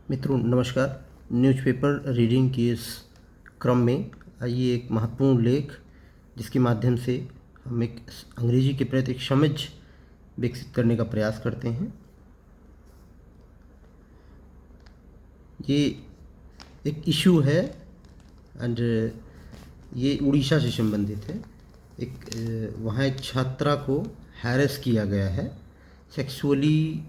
मित्रों नमस्कार। Newspaper reading के इस क्रम में आइए एक महत्वपूर्ण लेख जिसके माध्यम से हम एक अंग्रेजी के प्रति एक समझ विकसित करने का प्रयास करते हैं। ये एक इशू है एंड ये उड़ीसा से संबंधित है। वहाँ एक छात्रा को हैरेस किया गया है, सेक्सुअली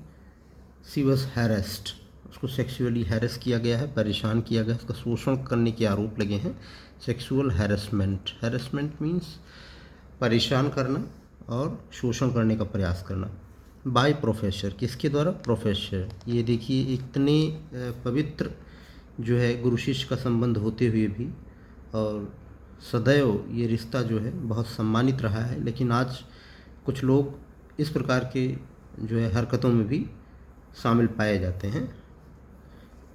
सी वॉज हैरेस्ड। उसको सेक्सुअली हैरेस किया गया है, परेशान किया गया है, उसका शोषण करने के आरोप लगे हैं। सेक्सुअल हैरेसमेंट, हैरेसमेंट मीन्स परेशान करना और शोषण करने का प्रयास करना। बाय प्रोफेसर, किसके द्वारा? प्रोफेसर। ये देखिए इतने पवित्र जो है गुरु शिष्य का संबंध होते हुए भी और सदैव ये रिश्ता जो है बहुत सम्मानित रहा है, लेकिन आज कुछ लोग इस प्रकार के जो है हरकतों में भी शामिल पाए जाते हैं।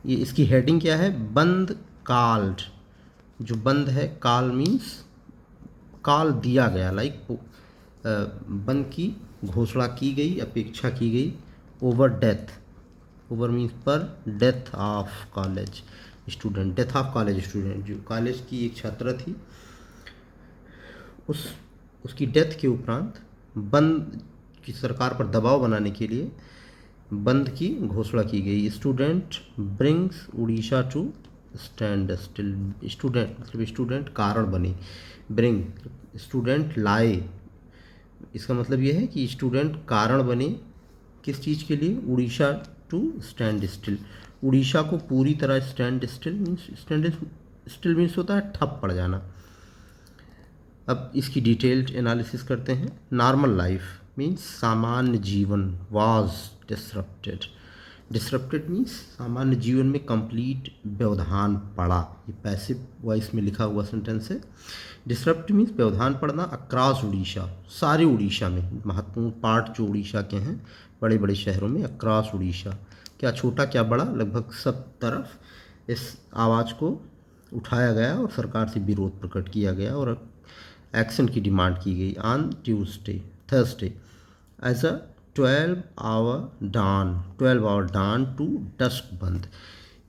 ये इसकी हेडिंग क्या है? बंद कॉल्ड। जो बंद है, कॉल मीन्स कॉल दिया गया, लाइक बंद की घोषणा की गई, अपेक्षा की गई। ओवर डेथ, ओवर मीन्स पर, death of college student, death of college student. जो कॉलेज की एक छात्रा थी, उसकी डेथ के उपरांत बंद की सरकार पर दबाव बनाने के लिए बंद की घोषणा की गई। Student brings Orissa to standstill. Student मतलब स्टूडेंट कारण बने, ब्रिंग स्टूडेंट लाए। इसका मतलब यह है कि स्टूडेंट कारण बने किस चीज़ के लिए? Orissa to standstill. Orissa को पूरी तरह स्टैंड स्टिल मीन्स होता है ठप पड़ जाना। अब इसकी डिटेल्ड एनालिसिस करते हैं। नॉर्मल लाइफ मीन्स सामान्य जीवन वाज डिसरप्टेड। डिसरप्टेड मीन्स सामान्य जीवन में कंप्लीट व्यवधान पड़ा। ये पैसिव वॉइस में लिखा हुआ सेंटेंस है। डिसरप्ट मीन्स व्यवधान पड़ना अक्रॉस उड़ीसा, सारे उड़ीसा में। महत्वपूर्ण पार्ट जो उड़ीसा के हैं बड़े बड़े शहरों में, अक्रॉस उड़ीसा, क्या छोटा क्या बड़ा, लगभग सब तरफ इस आवाज़ को उठाया गया और सरकार से विरोध प्रकट किया गया और एक्शन की डिमांड की गई। On Thursday as a 12 hour dawn to dusk bandh.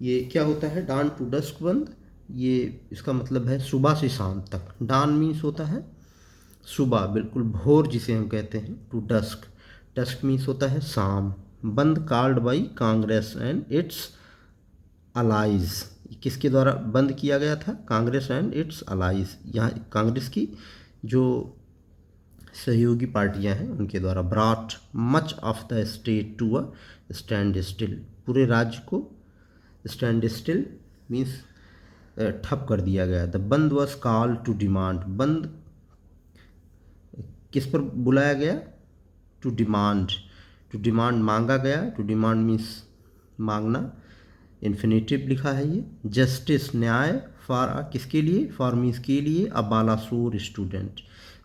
ये क्या होता है डान टू डस्क बंद? ये इसका मतलब है सुबह से शाम तक। डान मीन्स होता है सुबह, बिल्कुल भोर जिसे हम कहते हैं। टू डस्क, डस्क मीन्स होता है शाम। Bandh called by Congress and its allies. किसके द्वारा बंद किया गया था? Congress and its allies. यहाँ कांग्रेस की जो सहयोगी पार्टियां हैं उनके द्वारा। Brought much of the state to a standstill. पूरे राज्य को स्टैंड स्टिल मीन्स ठप कर दिया गया। द बंद वॉज कॉल टू डिमांड। बंद किस पर बुलाया गया? To demand. टू डिमांड मांगा गया। टू डिमांड मीन्स मांगना, इन्फिनेटिव लिखा है ये। जस्टिस न्याय, फॉर किसके लिए? फॉर मीन्स के लिए। अ बालासोर स्टूडेंट,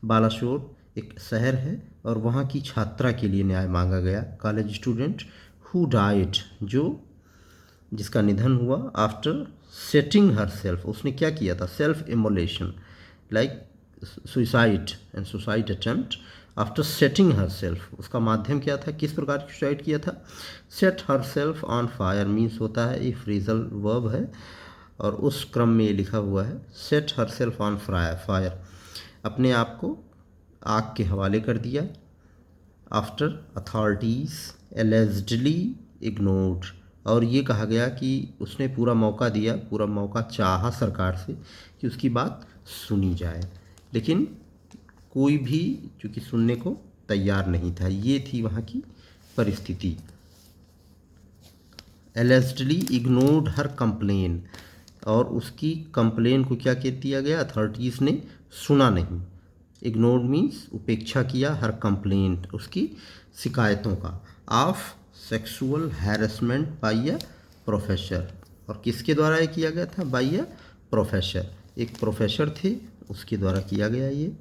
बालासोर एक शहर है और वहाँ की छात्रा के लिए न्याय मांगा गया। कॉलेज स्टूडेंट हु डाइड, जिसका निधन हुआ। आफ्टर सेटिंग हर सेल्फ, उसने क्या किया था? Self immolation, like suicide and suicide attempt. After setting her self, उसका माध्यम क्या था? किस प्रकार सुसाइड किया था? Set her self on fire means होता है, ये फ्रेजल वर्ब है और उस क्रम में ये लिखा हुआ है। Set her self on fire, अपने आप को आग के हवाले कर दिया। आफ्टर अथॉरिटीज़ एलिजिडली इग्नोर्ड, और ये कहा गया कि उसने पूरा मौका दिया, पूरा मौका चाहा सरकार से कि उसकी बात सुनी जाए, लेकिन कोई भी चूँकि सुनने को तैयार नहीं था। ये थी वहाँ की परिस्थिति। एलिजिडली इग्नोर्ड हर कंप्लेन, और उसकी कंप्लेन को क्या कह दिया गया? अथॉरिटीज़ ने सुना नहीं। इग्नोर्ड मीन्स उपेक्षा किया, हर कंप्लेंट उसकी शिकायतों का। Of sexual harassment by a professor, और किसके द्वारा ये किया गया था? बाय अ प्रोफेसर, एक प्रोफेसर थे उसके द्वारा किया गया ये।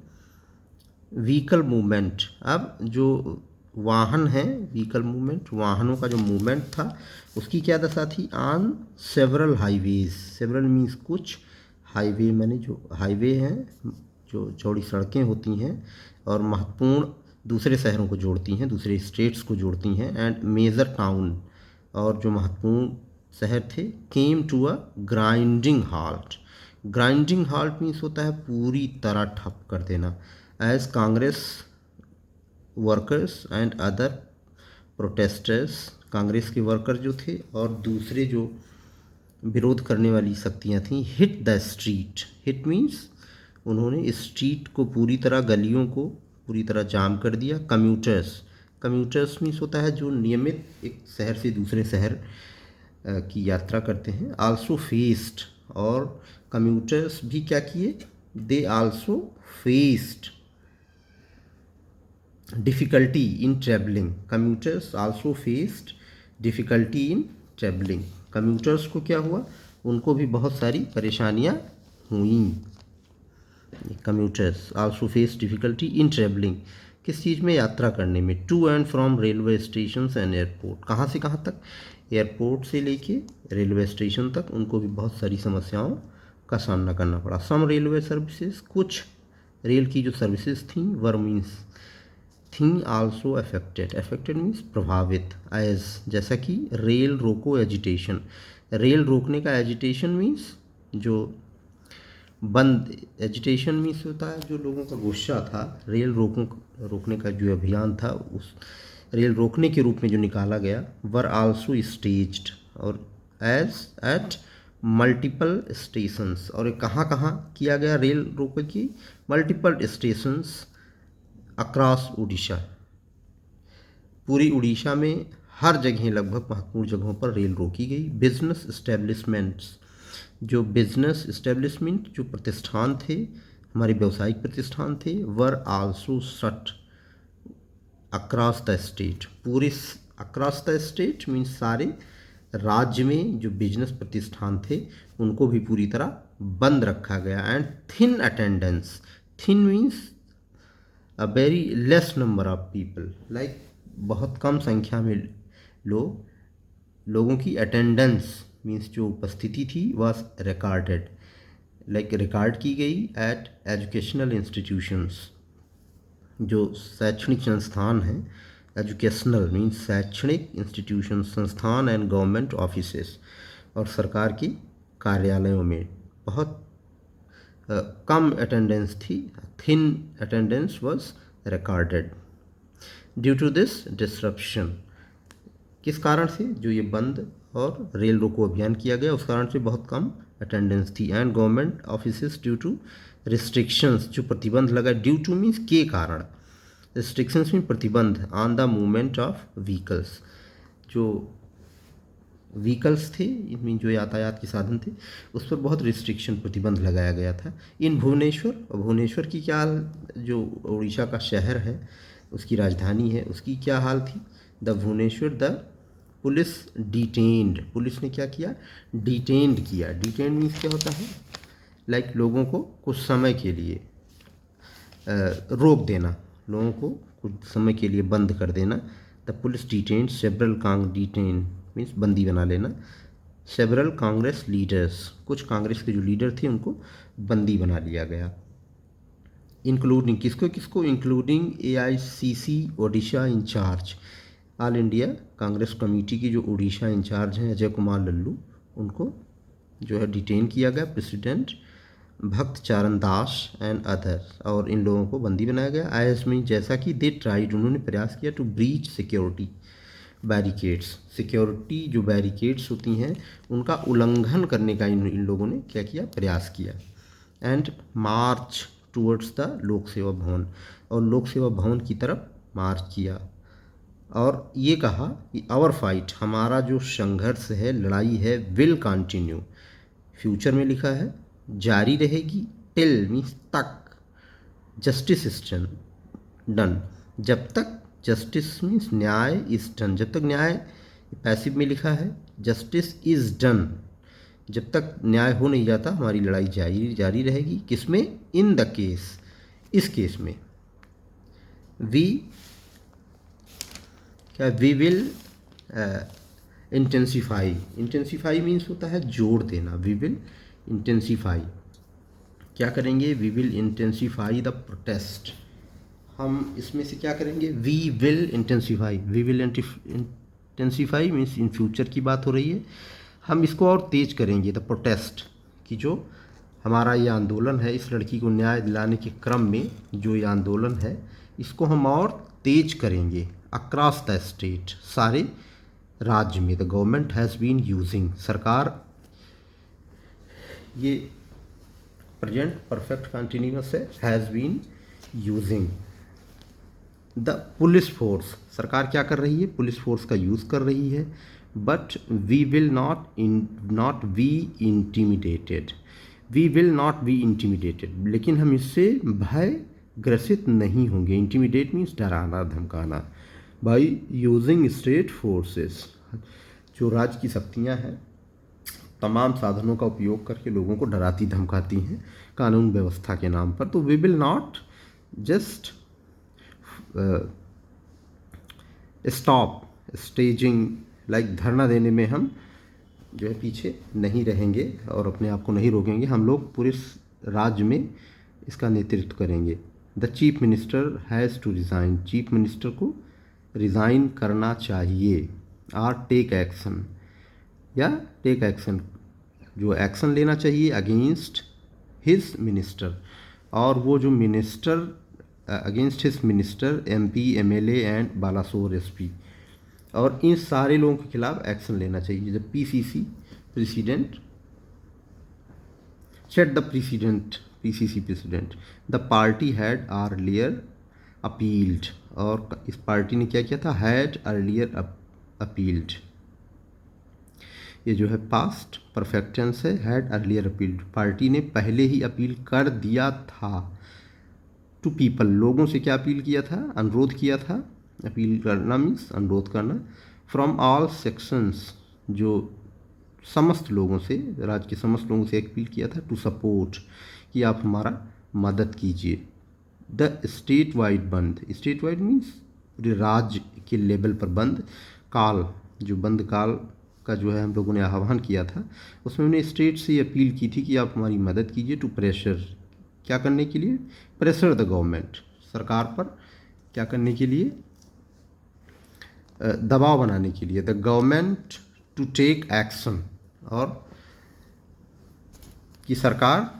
व्हीकल मूवमेंट, अब जो वाहन है, व्हीकल मूवमेंट, वाहनों का जो मूवमेंट था उसकी क्या दशा थी? On several highways, several means कुछ, हाईवे मैंने जो हाईवे हैं, जो चौड़ी सड़कें होती हैं और महत्वपूर्ण दूसरे शहरों को जोड़ती हैं, दूसरे स्टेट्स को जोड़ती हैं। एंड मेजर टाउन, और जो महत्वपूर्ण शहर थे, came to a grinding halt. Grinding halt means होता है पूरी तरह ठप कर देना। As Congress workers and other protesters, Congress के वर्कर जो थे और दूसरे जो विरोध करने वाली शक्तियां थीं, hit the street. Hit means उन्होंने स्ट्रीट को पूरी तरह, गलियों को पूरी तरह जाम कर दिया। कम्यूटर्स, कम्यूटर्स मीन्स होता है जो नियमित एक शहर से दूसरे शहर की यात्रा करते हैं। आल्सो फेस्ड, और कम्यूटर्स भी क्या किए, they also faced difficulty in travelling. Commuters also faced difficulty in travelling. Commuters को क्या हुआ, उनको भी बहुत सारी परेशानियां हुई। Commuters also face difficulty in travelling, किस चीज़ में, यात्रा करने में। To and from railway station and airport, कहाँ से कहाँ तक, एयरपोर्ट से लेके रेलवे स्टेशन तक उनको भी बहुत सारी समस्याओं का सामना करना पड़ा। सम रेलवे सर्विसेज, कुछ रेल की जो सर्विसेज थी, वर मीन्स थी आल्सो अफेक्टेड। अफेक्टेड मीन्स प्रभावित। एज, जैसा कि रेल रोको एजिटेशन, रेल रोकने का एजिटेशन मीन्स जो बंद, एजिटेशन मीन्स होता है जो लोगों का गुस्सा था। रेल रोकने का जो अभियान था, उस रेल रोकने के रूप में जो निकाला गया, वर आल्सो स्टेज्ड, और एज एट मल्टीपल स्टेशंस, और कहाँ कहाँ किया गया रेल रोको की, मल्टीपल स्टेशंस अक्रॉस उड़ीसा, पूरी उड़ीसा में हर जगह, लगभग महत्वपूर्ण जगहों पर रेल रोकी गई। बिजनेस इस्टेब्लिशमेंट्स, जो बिजनेस इस्टेब्लिशमेंट जो प्रतिष्ठान थे, हमारे व्यावसायिक प्रतिष्ठान थे, were also shut across the state. पूरे अक्रॉस द स्टेट मीन्स सारे राज्य में जो बिजनेस प्रतिष्ठान थे उनको भी पूरी तरह बंद रखा गया। And thin attendance, thin means a very less number of people, like बहुत कम संख्या में लोगों की अटेंडेंस मीन्स जो उपस्थिति थी वह रिकॉर्डेड, लाइक रिकॉर्ड की गई एट एजुकेशनल इंस्टीट्यूशंस, जो शैक्षणिक संस्थान हैं। एजुकेशनल मीन्स शैक्षणिक इंस्टीट्यूशन, संस्थान, एंड गवर्नमेंट ऑफिसेस, और सरकार की कार्यालयों में बहुत कम अटेंडेंस थी। Thin attendance was recorded due to this disruption. किस कारण से, जो ये बंद और रेल रोको अभियान किया गया उस कारण से बहुत कम अटेंडेंस थी। And government offices due to restrictions, जो प्रतिबंध लगा, ड्यू टू मीन्स के कारण, रिस्ट्रिक्शंस में प्रतिबंध, on the movement of vehicles, जो व्हीकल्स थे, इनमें जो यातायात के साधन थे उस पर बहुत रिस्ट्रिक्शन, प्रतिबंध लगाया गया था। इन भुवनेश्वर, भुवनेश्वर की क्या हाल, जो उड़ीसा का शहर है उसकी राजधानी है, उसकी क्या हाल थी। The Bhubaneswar, the police detained, police ने क्या किया, डिटेन्ड किया। डिटेन्ड मीन्स क्या होता है, लाइक लोगों को कुछ समय के लिए रोक देना, लोगों को कुछ समय के लिए बंद कर देना। The police detained several detain means बंदी बना लेना। सेवरल कांग्रेस लीडर्स, कुछ कांग्रेस के जो लीडर थे उनको बंदी बना लिया गया। इंक्लूडिंग किसको किसको, including AICC Odisha incharge, all India Congress committee की जो उड़ीसा इंचार्ज हैं अजय कुमार लल्लू, उनको जो है डिटेन किया गया। प्रेसिडेंट भक्त चारण दास एंड अदर्स, और इन लोगों को बंदी बनाया गया। आईएस में जैसा कि दे ट्राइड, उन्होंने प्रयास किया to breach security barricades, security जो बैरिकेड्स होती हैं उनका उल्लंघन करने का इन लोगों ने क्या किया, प्रयास किया। एंड मार्च टूवर्ड्स द लोक सेवा भवन, और लोक सेवा भवन की तरफ मार्च किया, और ये कहा कि आवर फाइट, हमारा जो संघर्ष है, लड़ाई है, विल कंटिन्यू, फ्यूचर में लिखा है, जारी रहेगी। टिल मीन्स तक, जस्टिस इज डन, जब तक, जस्टिस मीन्स न्याय, इज डन, जब तक न्याय, पैसिव में लिखा है, जस्टिस इज डन, जब तक न्याय हो नहीं जाता हमारी लड़ाई जारी रहेगी। किसमें, इन द केस, इस केस में। वी क्या, we will intensify, intensify means होता है जोड़ देना। वी विल इंटेंसीफाई, क्या करेंगे, we will intensify the protest, हम इसमें से क्या करेंगे, we will intensify, we will intensify means in future की बात हो रही है। हम इसको और तेज करेंगे। द प्रोटेस्ट कि जो हमारा ये आंदोलन है, इस लड़की को न्याय दिलाने के क्रम में जो ये आंदोलन है, इसको हम और तेज करेंगे अक्रॉस द स्टेट, सारे राज्य में। The government has been using, सरकार, ये प्रेजेंट परफेक्ट कंटिन्यूअस है, has been using the police force, सरकार क्या कर रही है, पुलिस फोर्स का यूज़ कर रही है। But we will not be intimidated, we will not be intimidated, लेकिन हम इससे भय ग्रसित नहीं होंगे। इंटीमिडेट मीन्स डराना धमकाना। बाई यूजिंग स्टेट फोर्सेस, जो राज्य की शक्तियाँ हैं तमाम साधनों का उपयोग करके लोगों को डराती धमकाती हैं कानून व्यवस्था के नाम पर। तो we will not just stop staging, like धरना देने में हम जो है पीछे नहीं रहेंगे और अपने आप को नहीं रोकेंगे। हम लोग पूरे राज्य में इसका नेतृत्व करेंगे। The chief minister has to resign, chief minister को रिज़ाइन करना चाहिए। आर टेक एक्शन, या टेक एक्शन, जो एक्शन लेना चाहिए अगेंस्ट हिज मिनिस्टर, और वो जो minister against his minister, MP, MLA and Balasore SP, और इन सारे लोगों के खिलाफ एक्शन लेना चाहिए। जब PCC president, set the president, PCC president, the party had earlier appealed, और इस पार्टी ने क्या किया था, हैड अर्लियर अपील्ड, ये जो है पास्ट परफेक्ट टेंस है, हैड अर्लियर अपील्ड, पार्टी ने पहले ही अपील कर दिया था। टू पीपल, लोगों से क्या अपील किया था, अनुरोध किया था, अपील करना मीन्स अनुरोध करना। फ्रॉम ऑल सेक्शंस, जो समस्त लोगों से, राज्य के समस्त लोगों से अपील किया था। टू सपोर्ट, कि आप हमारा मदद कीजिए। द स्टेट वाइड बंद, स्टेट वाइड मीन्स पूरे राज्य के लेवल पर बंद। काल, जो बंद काल का जो है हम लोगों ने आह्वान किया था, उसमें उन्हें स्टेट से ये अपील की थी कि आप हमारी मदद कीजिए। टू प्रेशर, क्या करने के लिए, प्रेशर द गवर्नमेंट, सरकार पर क्या करने के लिए, दबाव बनाने के लिए। The government to take action, और कि सरकार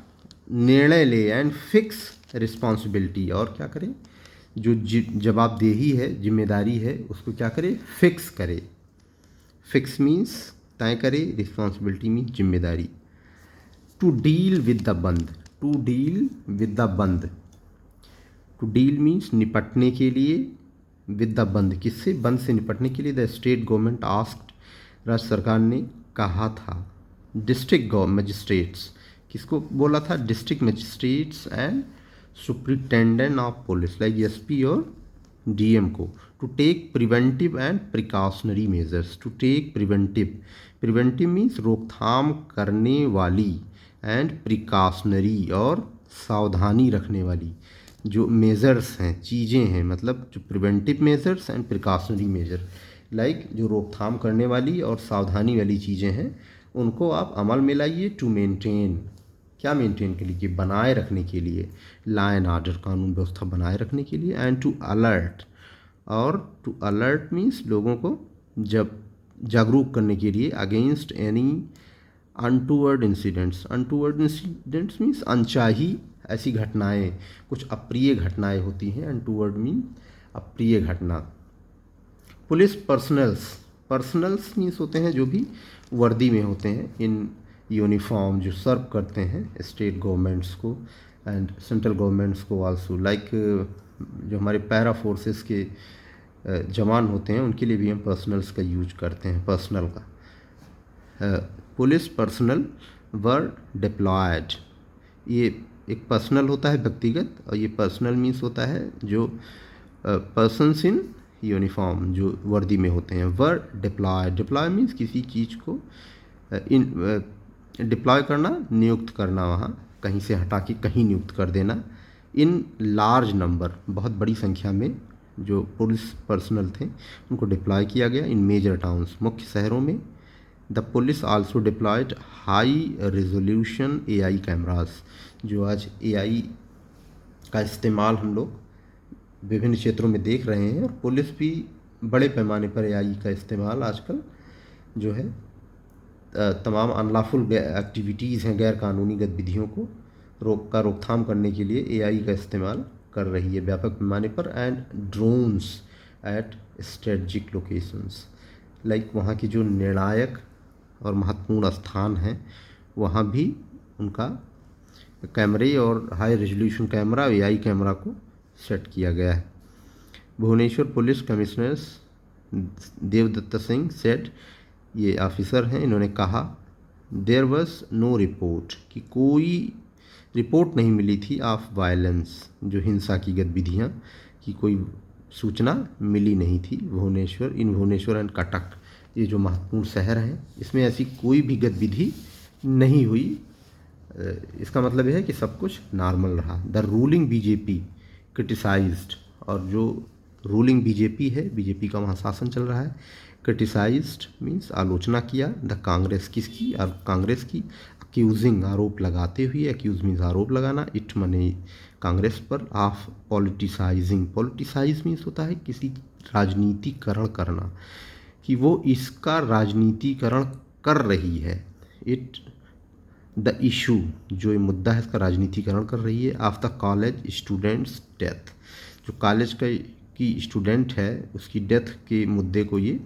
निर्णय ले। एंड फिक्स रिस्पॉन्सिबिलिटी, और क्या करे, जो जवाबदेही है, जिम्मेदारी है, उसको क्या करे, फिक्स करे। फिक्स मीन्स तय करे, रिस्पॉन्सिबिलिटी मीन्स जिम्मेदारी। टू डील विद द बंद, टू डील विद द बंद, टू डील मीन्स निपटने के लिए, विद द बंद, किससे, बंद से निपटने के लिए। द स्टेट गवर्नमेंट आस्क्ड, राज्य सरकार ने कहा था। डिस्ट्रिक्ट मजिस्ट्रेट्स, किसको बोला था, district magistrates and superintendent of police, like SP और DM को। To take preventive and precautionary measures, to take preventive, preventive means रोकथाम करने वाली, एंड प्रिकॉशनरी, और सावधानी रखने वाली जो मेजर्स हैं, चीज़ें हैं, मतलब जो preventive measures and precautionary major, like जो रोकथाम करने वाली और सावधानी वाली चीज़ें हैं, उनको आप अमल में लाइए। टू मेंटेन, क्या मेंटेन के लिए, बनाए रखने के लिए। लॉ एंड ऑर्डर, कानून व्यवस्था बनाए रखने के लिए। एंड टू अलर्ट, और टू अलर्ट मीन्स लोगों को जब जागरूक करने के लिए। Against any untoward incidents, untoward incidents means अनचाही ऐसी घटनाएं, कुछ अप्रिय घटनाएं होती हैं, अनटूवर्ड मीन अप्रिय घटना। पुलिस पर्सनल्स, पर्सनल्स मीन्स होते हैं जो भी वर्दी में होते हैं, इन यूनिफॉर्म, जो सर्व करते हैं स्टेट गवर्नमेंट्स को एंड सेंट्रल गवर्नमेंट्स को आल्सो, लाइक जो हमारे पैरा फोर्सेस के जवान होते हैं, उनके लिए भी हम पर्सनल्स का यूज करते हैं, पर्सनल का। पुलिस पर्सनल वर डिप्लॉयड, ये एक पर्सनल होता है व्यक्तिगत, और ये पर्सनल मीन्स होता है जो पर्सन्स इन यूनिफॉर्म, जो वर्दी में होते हैं। वर डिप्लॉय, डिप्लॉय मीन्स किसी चीज़ को डिप्लॉय करना, नियुक्त करना, वहाँ कहीं से हटा के कहीं नियुक्त कर देना। इन लार्ज नंबर, बहुत बड़ी संख्या में जो पुलिस पर्सनल थे उनको डिप्लॉय किया गया। इन मेजर टाउन्स, मुख्य शहरों में। The police also deployed high resolution AI cameras, जो आज AI का इस्तेमाल हम लोग विभिन्न क्षेत्रों में देख रहे हैं, और पुलिस भी बड़े पैमाने पर AI का इस्तेमाल आजकल जो है तमाम अनलॉफुल एक्टिविटीज़ हैं, गैर कानूनी गतिविधियों को रोकथाम करने के लिए एआई का इस्तेमाल कर रही है व्यापक पैमाने पर। And drones at strategic locations, like वहाँ की जो निर्णायक और महत्वपूर्ण स्थान हैं वहाँ भी उनका कैमरे और high resolution camera, AI camera को सेट किया गया है। भुवनेश्वर पुलिस कमिश्नर्स देवदत्त सिंह सेट, ये ऑफिसर हैं, इन्होंने कहा देयर वॉज नो रिपोर्ट, कि कोई रिपोर्ट नहीं मिली थी ऑफ वायलेंस, जो हिंसा की गतिविधियाँ की कोई सूचना मिली नहीं थी। भुवनेश्वर एंड कटक, ये जो महत्वपूर्ण शहर हैं, इसमें ऐसी कोई भी गतिविधि नहीं हुई। इसका मतलब यह है कि सब कुछ नॉर्मल रहा। द रूलिंग बीजेपी क्रिटिसाइज्ड, और जो रूलिंग बीजेपी है, बीजेपी का वहाँ शासन चल रहा है, क्रिटिसाइज्ड मीन्स आलोचना किया, द कांग्रेस, किसकी, और कांग्रेस की, अक्यूजिंग आरोप लगाते हुए, अक्यूज मीन्स आरोप लगाना, इट मने कांग्रेस पर, ऑफ पॉलिटिसाइजिंग, पॉलिटिसाइज मीन्स होता है किसी राजनीतिकरण करना, कि वो इसका राजनीतिकरण कर रही है। इट द इशू, जो ये मुद्दा है इसका राजनीतिकरण कर रही है, of the college students death, जो कॉलेज की स्टूडेंट है उसकी डेथ के मुद्दे को ये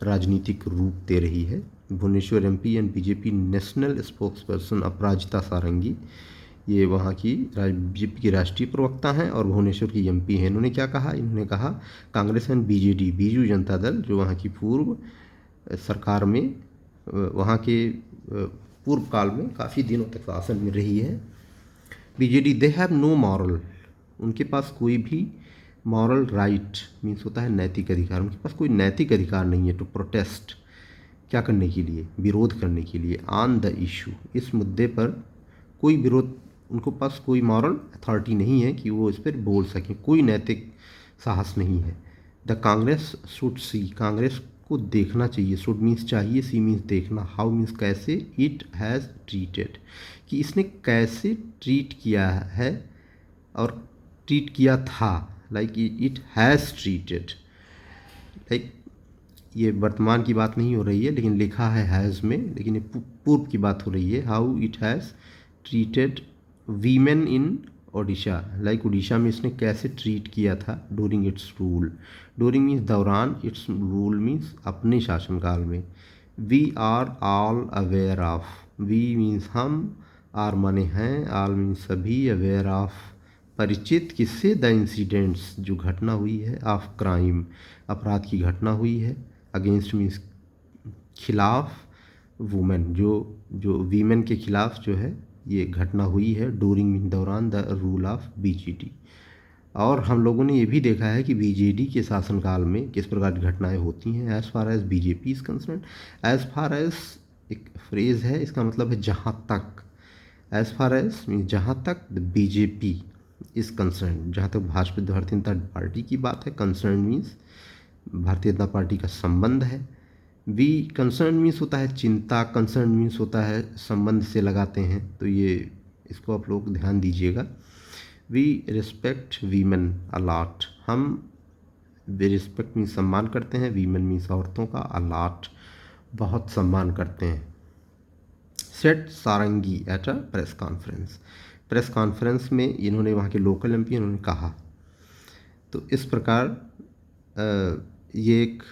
राजनीतिक रूप दे रही है। Bhubaneswar MP and BJP national spokesperson Aparajita Sarangi, ये वहाँ की बीजेपी की राष्ट्रीय प्रवक्ता हैं और भुवनेश्वर की एमपी हैं। इन्होंने क्या कहा, इन्होंने कहा कांग्रेस एंड बीजेडी, बीजू जनता दल, जो वहाँ की पूर्व सरकार में, वहाँ के पूर्व काल में काफ़ी दिनों तक शासन में रही है, BJD, they have no moral, उनके पास कोई भी मॉरल राइट मीन्स होता है नैतिक अधिकार, उनके पास कोई नैतिक अधिकार नहीं है टू प्रोटेस्ट, क्या करने के लिए, विरोध करने के लिए, ऑन द इशू, इस मुद्दे पर कोई विरोध, उनको पास कोई मॉरल अथॉरिटी नहीं है कि वो इस पर बोल सकें, कोई नैतिक साहस नहीं है। The Congress should see, Congress को देखना चाहिए, शुड मीन्स चाहिए, सी मीन्स देखना, हाउ मीन्स कैसे, इट हैज़ ट्रीटेड, कि इसने कैसे ट्रीट किया है और ट्रीट किया था, like it has treated, like ये वर्तमान की बात नहीं हो रही है लेकिन लिखा है हैज़ में, लेकिन ये पूर्व की बात हो रही है। How it has treated women in Odisha, like Orissa में इसने कैसे ट्रीट किया था during its rule, during means दौरान, इट्स रूल मीन्स अपने शासनकाल में। We are all aware of, we means हम, आर माने हैं, ऑल मीन्स सभी, अवेयर ऑफ परिचित, किससे, द इंसिडेंट्स, जो घटना हुई है, ऑफ क्राइम, अपराध की घटना हुई है, अगेंस्ट मीन्स खिलाफ, वुमेन, जो वीमेन के खिलाफ जो है ये घटना हुई है, डूरिंग मीन दौरान, द रूल ऑफ बीजेडी। और हम लोगों ने ये भी देखा है कि बीजेडी के शासनकाल में किस प्रकार की घटनाएं होती हैं। As far as BJP is concern, as far as एक फ्रेज़ है, इसका मतलब है जहाँ तक, एज़ फार एज मीन जहाँ तक द बीजेपी इज़ कंसर्न, जहाँ तक भाजपा भारतीय जनता पार्टी की बात है, concern means Bharatiya Janata party का संबंध है। वी कंसर्न मीन्स होता है चिंता, कंसर्न मीन्स होता है संबंध से लगाते हैं, तो ये इसको आप लोग ध्यान दीजिएगा। वी रिस्पेक्ट वीमेन अलॉट, हम वी रिस्पेक्ट मीन्स सम्मान करते हैं, वीमेन मीन्स औरतों का, अलॉट बहुत सम्मान करते हैं। Set sarangi at a press conference, press conference में इन्होंने, वहाँ के लोकल एमपी, इन्होंने कहा, तो इस प्रकार ये एक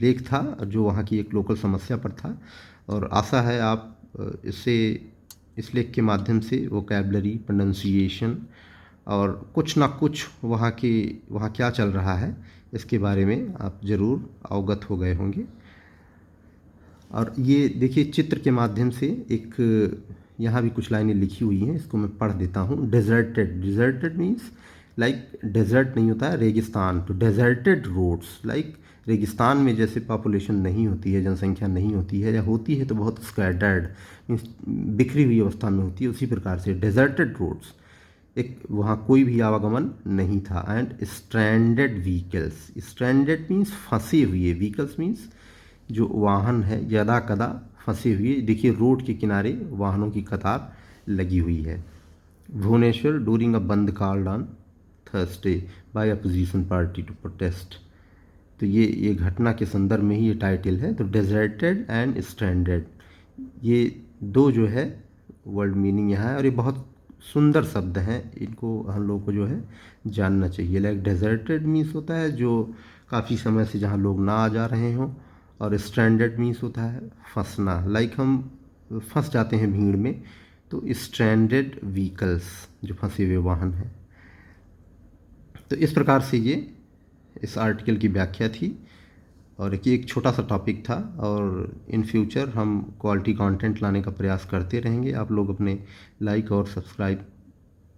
लेख था जो वहाँ की एक लोकल समस्या पर था, और आशा है आप इस लेख के माध्यम से वोकैबलरी, प्रोनंसिएशन और कुछ ना कुछ वहाँ क्या चल रहा है इसके बारे में आप ज़रूर अवगत हो गए होंगे। और ये देखिए चित्र के माध्यम से एक यहाँ भी कुछ लाइनें लिखी हुई हैं, इसको मैं पढ़ देता हूँ। Deserted, deserted means like desert नहीं होता है रेगिस्तान, तो डेजर्टेड रोड्स, लाइक रेगिस्तान में जैसे पॉपुलेशन नहीं होती है, जनसंख्या नहीं होती है, या होती है तो बहुत स्कैटर्ड मीन्स बिखरी हुई अवस्था में होती है, उसी प्रकार से डेजर्टेड रोड्स, एक वहाँ कोई भी आवागमन नहीं था। And stranded vehicles, stranded means फंसे हुए, व्हीकल्स मीन्स जो वाहन है यदा कदा फंसे हुए, देखिए रोड के किनारे वाहनों की कतार लगी हुई है। Bhubaneswar during a bandh called on Thursday by opposition party to protest, तो ये घटना के संदर्भ में ही ये टाइटल है। तो डेजर्टेड एंड स्ट्रैंडेड, ये दो जो है वर्ड मीनिंग यहाँ है, और ये बहुत सुंदर शब्द हैं, इनको हम लोग को जो है जानना चाहिए। लाइक डेजर्टेड मीन्स होता है जो काफ़ी समय से जहाँ लोग ना आ जा रहे हों, और स्ट्रैंडेड मीन्स होता है फंसना। लाइक हम फंस जाते हैं भीड़ में, तो स्ट्रैंडेड व्हीकल्स जो फंसे हुए वाहन हैं। तो इस प्रकार से ये इस आर्टिकल की व्याख्या थी, और ये एक छोटा सा टॉपिक था, और इन फ्यूचर हम क्वालिटी कंटेंट लाने का प्रयास करते रहेंगे। आप लोग अपने लाइक और सब्सक्राइब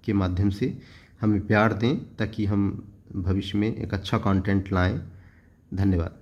के माध्यम से हमें प्यार दें, ताकि हम भविष्य में एक अच्छा कंटेंट लाएं। धन्यवाद।